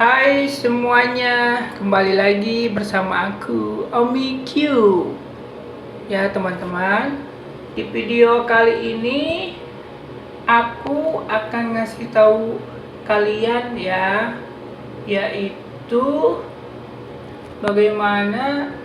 Hai semuanya, kembali lagi bersama aku Omi Q. Ya teman-teman, di video kali ini aku akan ngasih tahu kalian ya, yaitu bagaimana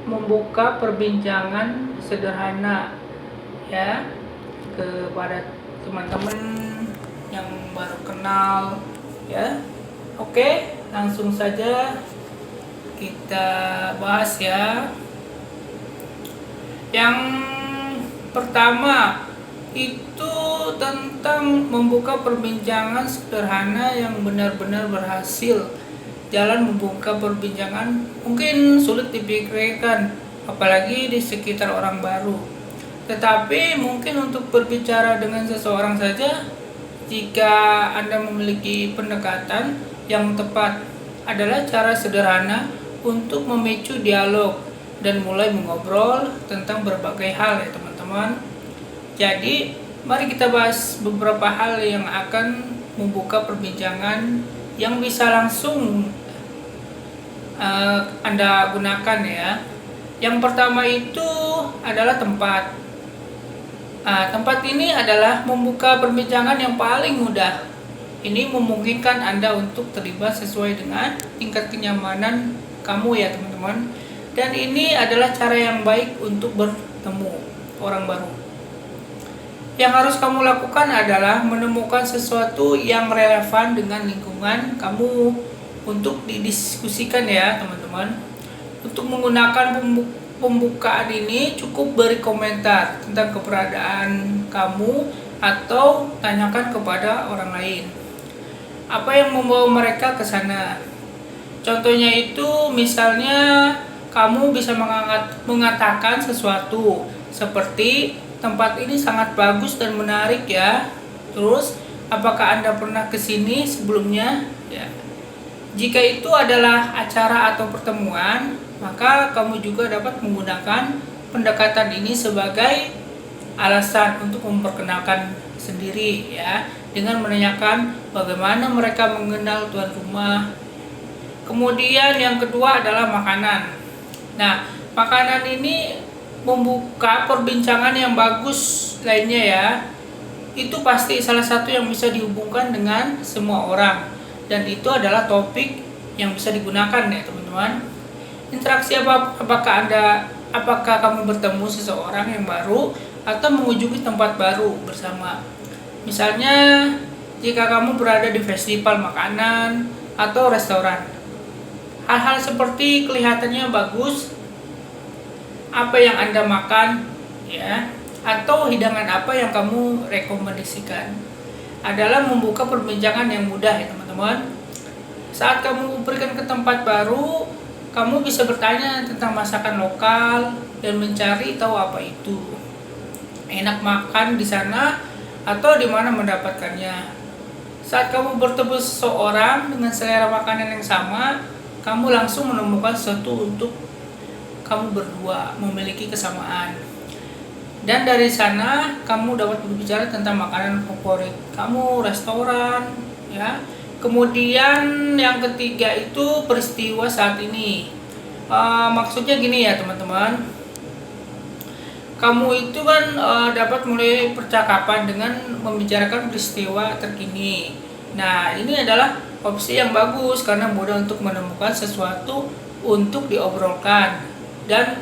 membuka perbincangan sederhana ya kepada teman-teman yang baru kenal ya. Oke, langsung saja kita bahas ya. Yang pertama itu tentang membuka perbincangan sederhana yang benar-benar berhasil. Jalan membuka perbincangan mungkin sulit dipikirkan, apalagi di sekitar orang baru. Tetapi mungkin untuk berbicara dengan seseorang saja, jika Anda memiliki pendekatan yang tepat, adalah cara sederhana untuk memicu dialog dan mulai mengobrol tentang berbagai hal ya teman-teman. Jadi mari kita bahas beberapa hal yang akan membuka perbincangan yang bisa langsung Anda gunakan ya. Yang pertama itu adalah tempat. Tempat ini adalah membuka perbincangan yang paling mudah. Ini memungkinkan Anda untuk terlibat sesuai dengan tingkat kenyamanan kamu ya teman-teman. Dan ini adalah cara yang baik untuk bertemu orang baru. Yang harus kamu lakukan adalah menemukan sesuatu yang relevan dengan lingkungan kamu untuk didiskusikan ya teman-teman. Untuk menggunakan pembukaan ini cukup beri komentar tentang keberadaan kamu atau tanyakan kepada orang lain apa yang membawa mereka ke sana. Contohnya itu misalnya kamu bisa mengatakan sesuatu seperti tempat ini sangat bagus dan menarik ya. Terus apakah Anda pernah kesini sebelumnya? Ya. Jika itu adalah acara atau pertemuan, maka kamu juga dapat menggunakan pendekatan ini sebagai alasan untuk memperkenalkan sendiri ya, dengan menanyakan bagaimana mereka mengenal tuan rumah. Kemudian yang kedua adalah makanan. Nah, makanan ini membuka perbincangan yang bagus lainnya ya. Itu pasti salah satu yang bisa dihubungkan dengan semua orang, dan itu adalah topik yang bisa digunakan ya teman-teman. Interaksi apakah kamu bertemu seseorang yang baru atau mengunjungi tempat baru bersama. Misalnya jika kamu berada di festival makanan atau restoran, hal-hal seperti kelihatannya bagus, apa yang Anda makan ya, atau hidangan apa yang kamu rekomendasikan, adalah membuka perbincangan yang mudah ya teman-teman. Saat kamu berikan ke tempat baru, kamu bisa bertanya tentang masakan lokal dan mencari tahu apa itu enak makan di sana atau di mana mendapatkannya. Saat kamu bertemu seseorang dengan selera makanan yang sama, kamu langsung menemukan sesuatu untuk kamu berdua memiliki kesamaan. Dan dari sana kamu dapat berbicara tentang makanan favorit kamu, restoran ya. Kemudian yang ketiga itu peristiwa saat ini. Maksudnya gini ya teman-teman. Kamu itu kan dapat mulai percakapan dengan membicarakan peristiwa terkini. Nah, ini adalah opsi yang bagus karena mudah untuk menemukan sesuatu untuk diobrolkan dan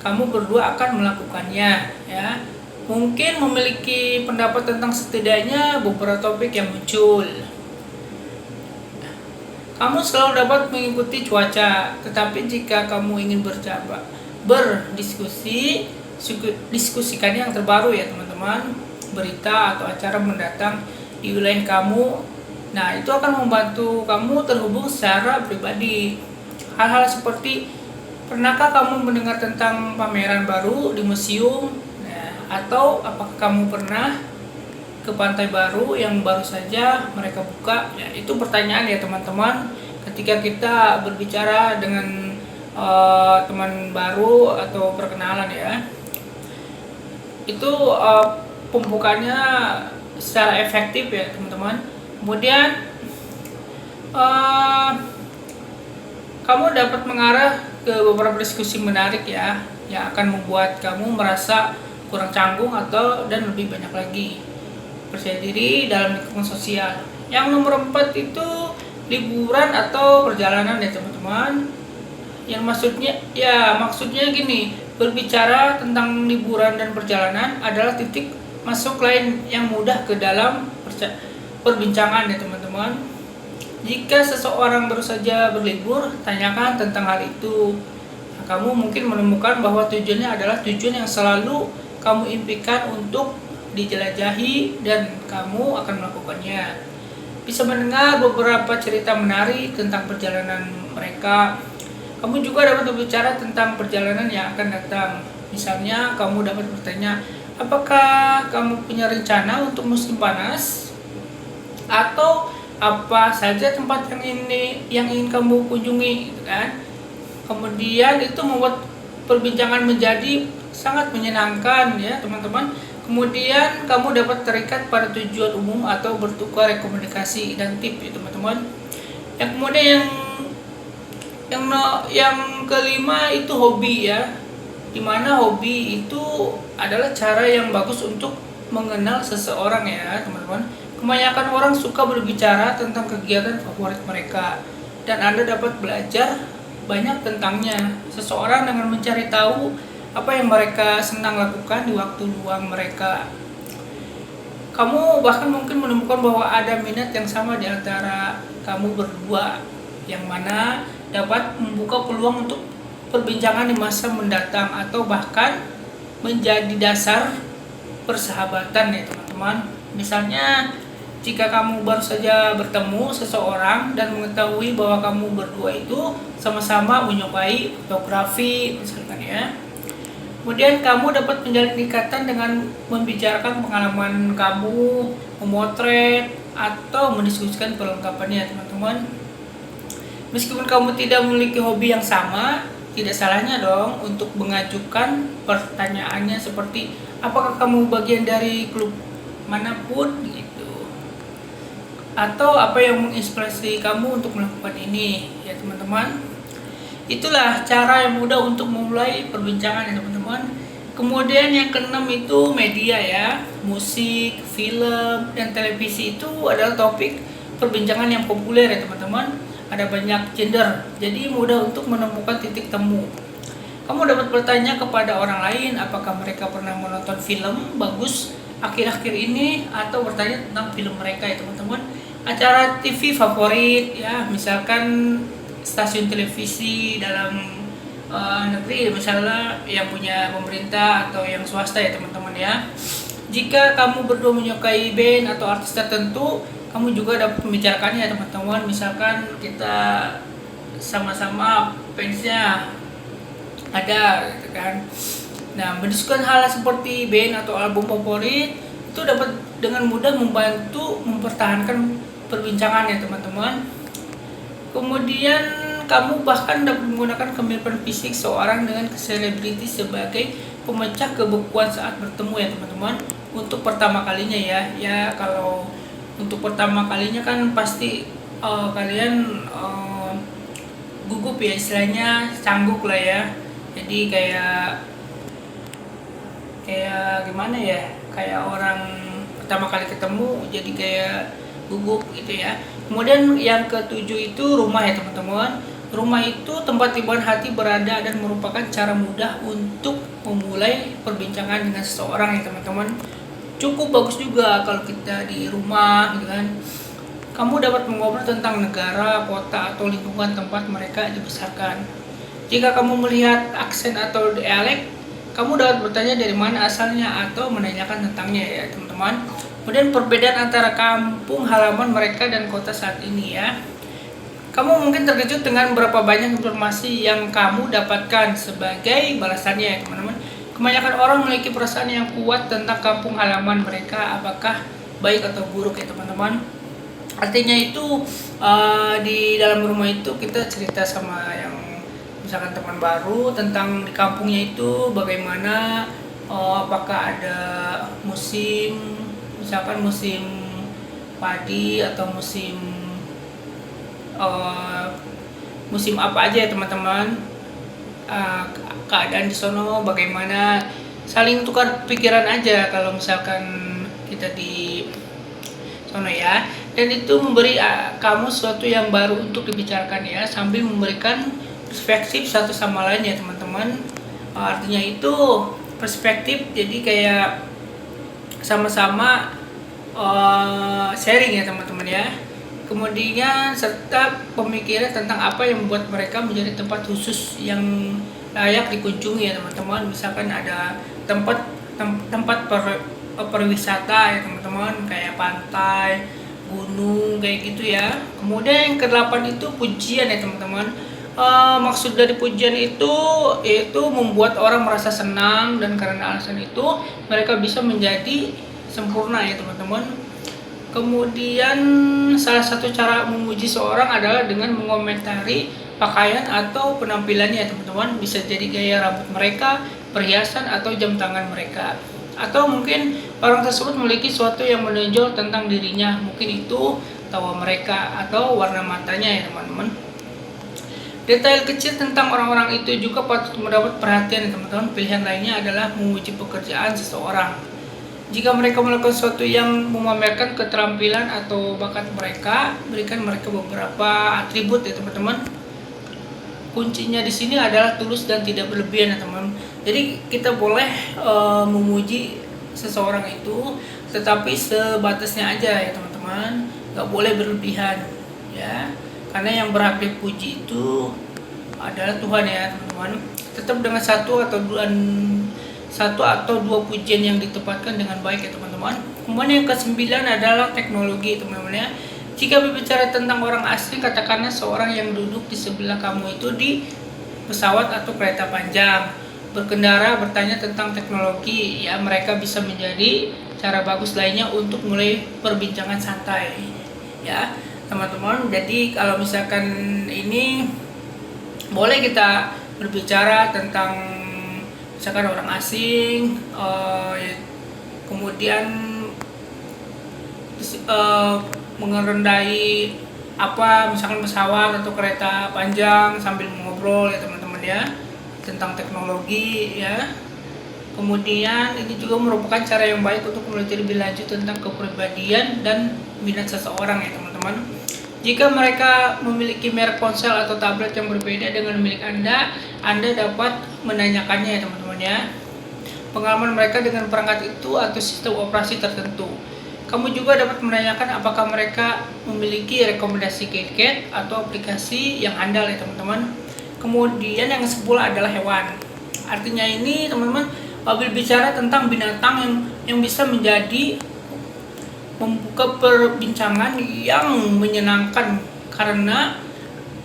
kamu berdua akan melakukannya ya. Mungkin memiliki pendapat tentang setidaknya beberapa topik yang muncul. Kamu selalu dapat mengikuti cuaca, tetapi jika kamu ingin diskusikan yang terbaru ya teman-teman, berita atau acara mendatang di wilayah kamu. Nah, itu akan membantu kamu terhubung secara pribadi. Hal-hal seperti pernahkah kamu mendengar tentang pameran baru di museum? Nah, atau apakah kamu pernah ke pantai baru yang baru saja mereka buka? Ya, itu pertanyaan ya teman-teman. Ketika kita berbicara dengan teman baru atau perkenalan ya, itu pembukaannya secara efektif ya teman-teman. Kemudian kamu dapat mengarah ke beberapa diskusi menarik ya, yang akan membuat kamu merasa kurang canggung atau dan lebih banyak lagi percaya diri dalam lingkungan sosial. Yang nomor 4 itu liburan atau perjalanan ya teman-teman. Yang maksudnya gini, berbicara tentang liburan dan perjalanan adalah titik masuk lain yang mudah ke dalam perbincangan ya teman-teman. Jika seseorang baru saja berlibur, tanyakan tentang hal itu. Nah, kamu mungkin menemukan bahwa tujuannya adalah tujuan yang selalu kamu impikan untuk dijelajahi dan kamu akan melakukannya. Bisa mendengar beberapa cerita menarik tentang perjalanan mereka. Kamu juga dapat berbicara tentang perjalanan yang akan datang. Misalnya, kamu dapat bertanya, apakah kamu punya rencana untuk musim panas? Atau apa saja tempat yang ingin kamu kunjungi, gitu kan? Kemudian itu membuat perbincangan menjadi sangat menyenangkan ya teman-teman. Kemudian kamu dapat terikat pada tujuan umum atau bertukar rekomendasi dan tip ya teman-teman. Yang kelima itu hobi ya. Dimana hobi itu adalah cara yang bagus untuk mengenal seseorang ya teman-teman. Kebanyakan orang suka berbicara tentang kegiatan favorit mereka dan Anda dapat belajar banyak tentangnya. Seseorang dengan mencari tahu apa yang mereka senang lakukan di waktu luang mereka. Kamu bahkan mungkin menemukan bahwa ada minat yang sama di antara kamu berdua, yang mana dapat membuka peluang untuk perbincangan di masa mendatang atau bahkan menjadi dasar persahabatan ya teman-teman. Misalnya, jika kamu baru saja bertemu seseorang dan mengetahui bahwa kamu berdua itu sama-sama menyukai fotografi misalkan ya. Kemudian kamu dapat menjalin ikatan dengan membicarakan pengalaman kamu, memotret, atau mendiskusikan perlengkapannya teman-teman. Meskipun kamu tidak memiliki hobi yang sama, tidak salahnya dong untuk mengajukan pertanyaannya seperti, apakah kamu bagian dari klub manapun gitu, atau apa yang menginspirasi kamu untuk melakukan ini ya teman-teman. Itulah cara yang mudah untuk memulai perbincangan ya teman-teman. Kemudian yang keenam itu media ya, musik, film, dan televisi itu adalah topik perbincangan yang populer ya teman-teman. Ada banyak genre, jadi mudah untuk menemukan titik temu. Kamu dapat bertanya kepada orang lain apakah mereka pernah menonton film bagus akhir-akhir ini, atau bertanya tentang film mereka ya teman-teman. Acara TV favorit ya, misalkan stasiun televisi dalam negeri misalnya yang punya pemerintah atau yang swasta ya teman-teman ya. Jika kamu berdua menyukai band atau artis tertentu, kamu juga dapat membicarakannya ya teman-teman. Misalkan kita sama-sama fansnya ada gitu kan. Nah, mendiskusikan hal seperti band atau album favorit itu dapat dengan mudah membantu mempertahankan perbincangan ya teman-teman. Kemudian kamu bahkan dapat menggunakan kemiripan fisik seorang dengan selebriti sebagai pemecah kebekuan saat bertemu ya teman-teman. Untuk pertama kalinya ya kalau untuk pertama kalinya kan pasti kalian gugup ya, istilahnya canggung lah ya. Jadi kayak gimana ya, kayak orang pertama kali ketemu jadi kayak gugup gitu ya. Kemudian yang ketujuh itu rumah ya teman-teman. Rumah itu tempat hiburan hati berada dan merupakan cara mudah untuk memulai perbincangan dengan seseorang ya teman-teman. Cukup bagus juga kalau kita di rumah gitu kan. Kamu dapat mengobrol tentang negara, kota, atau lingkungan tempat mereka dibesarkan. Jika kamu melihat aksen atau dialek, kamu dapat bertanya dari mana asalnya atau menanyakan tentangnya ya teman-teman. Kemudian perbedaan antara kampung halaman mereka dan kota saat ini ya. Kamu mungkin terkejut dengan berapa banyak informasi yang kamu dapatkan sebagai balasannya ya teman-teman. Kebanyakan orang memiliki perasaan yang kuat tentang kampung halaman mereka, apakah baik atau buruk ya teman-teman. Artinya itu di dalam rumah itu kita cerita sama yang misalkan teman baru tentang di kampungnya itu bagaimana, apakah ada musim, misalkan musim padi atau musim musim apa aja ya teman-teman, keadaan di sono bagaimana, saling tukar pikiran aja kalau misalkan kita di sono ya. Dan itu memberi kamu sesuatu yang baru untuk dibicarakan ya, sambil memberikan perspektif satu sama lain ya teman-teman. Artinya itu perspektif, jadi kayak sama-sama sharing ya teman-teman ya. Kemudian serta pemikiran tentang apa yang membuat mereka menjadi tempat khusus yang layak dikunjungi ya teman-teman. Misalkan ada tempat perwisata ya teman-teman, kayak pantai, gunung kayak gitu ya. Kemudian yang ke-8 itu pujian ya teman-teman. Maksud dari pujian itu yaitu membuat orang merasa senang, dan karena alasan itu mereka bisa menjadi sempurna ya teman-teman. Kemudian salah satu cara memuji seorang adalah dengan mengomentari pakaian atau penampilannya ya teman-teman. Bisa jadi gaya rambut mereka, perhiasan atau jam tangan mereka. Atau mungkin orang tersebut memiliki sesuatu yang menonjol tentang dirinya. Mungkin itu tawa mereka atau warna matanya ya teman-teman. Detail kecil tentang orang-orang itu juga patut mendapat perhatian ya teman-teman. Pilihan lainnya adalah memuji pekerjaan seseorang. Jika mereka melakukan sesuatu yang memamerkan keterampilan atau bakat mereka, berikan mereka beberapa atribut ya teman-teman. Kuncinya di sini adalah tulus dan tidak berlebihan ya teman. Jadi kita boleh memuji seseorang itu, tetapi sebatasnya aja ya teman-teman. Gak boleh berlebihan ya. Karena yang berhak dipuji itu adalah Tuhan ya teman-teman. Tetap dengan satu atau dua pujian yang ditempatkan dengan baik ya teman-teman. Kemudian yang ke-9 adalah teknologi teman-teman ya. Jika berbicara tentang orang asing, katakanlah seorang yang duduk di sebelah kamu itu di pesawat atau kereta panjang, berkendara, bertanya tentang teknologi ya, mereka bisa menjadi cara bagus lainnya untuk mulai perbincangan santai ya teman-teman. Jadi kalau misalkan ini boleh kita berbicara tentang misalkan orang asing, kemudian mengendarai misalkan pesawat atau kereta panjang sambil mengobrol ya teman-teman ya tentang teknologi ya. Kemudian ini juga merupakan cara yang baik untuk belajar lebih lanjut tentang kepribadian dan minat seseorang ya teman-teman. Jika mereka memiliki merek ponsel atau tablet yang berbeda dengan milik Anda dapat menanyakannya ya teman-teman ya, pengalaman mereka dengan perangkat itu atau sistem operasi tertentu. Kamu juga dapat menanyakan apakah mereka memiliki rekomendasi gadget atau aplikasi yang andal ya teman-teman. Kemudian yang ke-10 adalah hewan. Artinya ini teman-teman, berbicara tentang binatang yang bisa menjadi membuka perbincangan yang menyenangkan, karena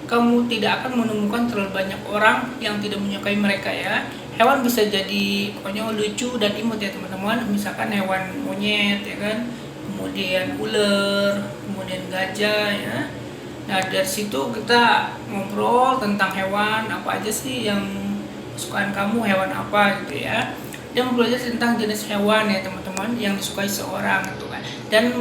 kamu tidak akan menemukan terlalu banyak orang yang tidak menyukai mereka ya. Hewan bisa jadi pokoknya lucu dan imut ya teman-teman. Misalkan hewan monyet ya kan, kemudian ular, kemudian gajah ya. Nah dari situ kita ngobrol tentang hewan apa aja sih yang kesukaan kamu, hewan apa gitu ya. Dan belajar tentang jenis hewan ya teman-teman yang disukai seorang gitu kan, dan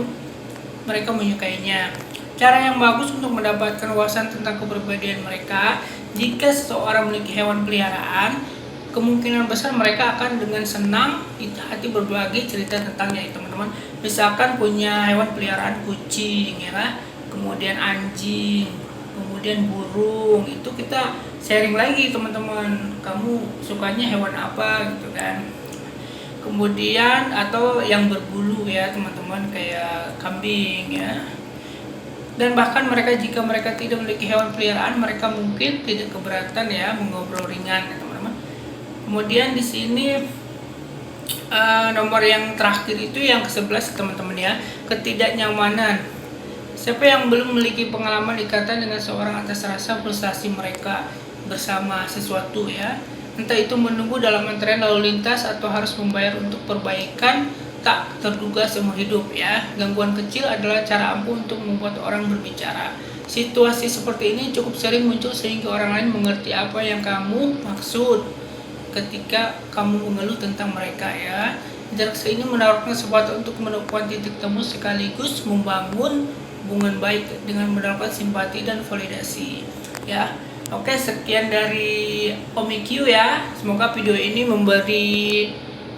mereka menyukainya. Cara yang bagus untuk mendapatkan wawasan tentang kepribadian mereka, jika seseorang memiliki hewan peliharaan, kemungkinan besar mereka akan dengan senang hati berbagi cerita tentangnya ya teman-teman. Misalkan punya hewan peliharaan kucing ya kan, kemudian anjing, kemudian burung, itu kita sharing lagi teman-teman, kamu sukanya hewan apa gitu kan. Kemudian atau yang berbulu ya teman-teman, kayak kambing ya. Dan bahkan jika mereka tidak memiliki hewan peliharaan, mereka mungkin tidak keberatan ya mengobrol ringan ya teman-teman. Kemudian di sini nomor yang terakhir itu yang ke-11 teman-teman ya, ketidaknyamanan. Siapa yang belum memiliki pengalaman ikatan dengan seorang atas rasa frustasi mereka bersama sesuatu ya, entah itu menunggu dalam antrean lalu lintas atau harus membayar untuk perbaikan tak terduga seumur hidup ya. Gangguan kecil adalah cara ampuh untuk membuat orang berbicara. Situasi seperti ini cukup sering muncul sehingga orang lain mengerti apa yang kamu maksud ketika kamu mengeluh tentang mereka ya. Interaksi ini menawarkan kesempatan untuk menemukan titik temu sekaligus membangun hubungan baik dengan mendapatkan simpati dan validasi ya. Oke, sekian dari Omikyu ya. Semoga video ini memberi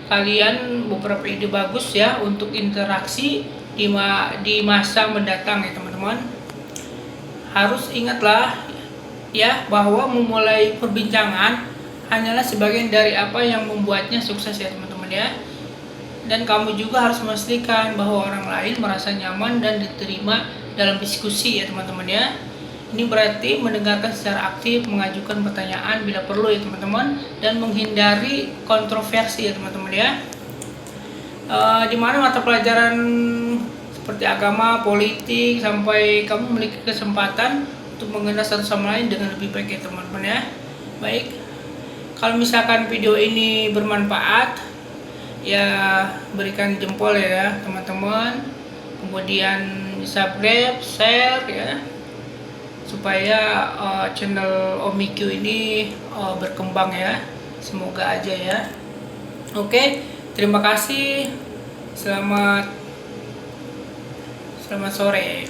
kalian beberapa ide bagus ya untuk interaksi di masa mendatang ya teman-teman. Harus ingatlah ya bahwa memulai perbincangan hanyalah sebagian dari apa yang membuatnya sukses ya teman-teman ya. Dan kamu juga harus memastikan bahwa orang lain merasa nyaman dan diterima dalam diskusi ya teman-teman ya. Ini berarti mendengarkan secara aktif, mengajukan pertanyaan bila perlu ya teman-teman, dan menghindari kontroversi ya teman-teman ya. Di mana mata pelajaran seperti agama, politik, sampai kamu memiliki kesempatan untuk mengenal satu sama lain dengan lebih baik ya teman-teman ya. Baik, kalau misalkan video ini bermanfaat, ya berikan jempol ya teman-teman, kemudian subscribe, share ya, supaya channel Omikyu ini berkembang ya. Semoga aja ya. Oke, terima kasih. Selamat sore.